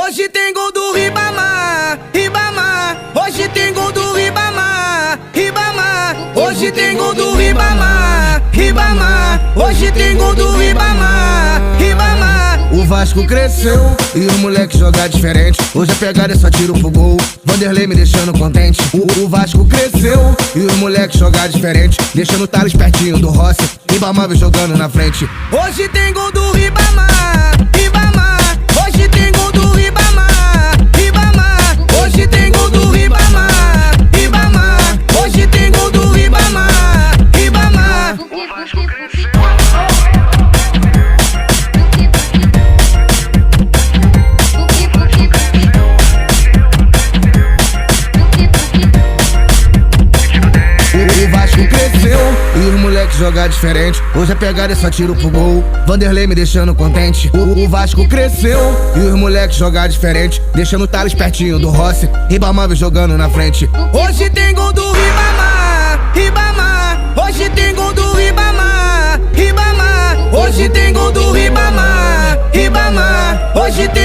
Hoje tem gol do Ribamar, Ribamar. Hoje tem gol do Ribamar, Ribamar. Hoje tem gol do Ribamar, Ribamar. Hoje tem gol do Ribamar, Ribamar. O Vasco cresceu e o moleque joga diferente. Hoje a pegada é só tiro pro gol, Vanderlei me deixando contente. O Vasco cresceu e o moleque joga diferente, deixando o Thales pertinho do Rossi, Ribamar vem jogando na frente. Hoje tem gol do Ribamar, Ribamar. Hoje tem gol do Ribamar, Ribamar. Hoje tem gol do Ribamar, Ribamar. Hoje tem gol do Ribamar, Ribamar. O Vasco cresceu. O Vasco cresceu e os moleques jogar diferente. Hoje a pegada é só tiro pro gol, Vanderlei me deixando contente. O Vasco cresceu e os moleques jogar diferente, deixando o Thales pertinho do Rossi, Ribamar vem jogando na frente. Hoje tem gol do Ribamar, Ribamar. Hoje tem gol do Ribamar, Ribamar. Hoje tem gol do Ribamar, Ribamar. Hoje tem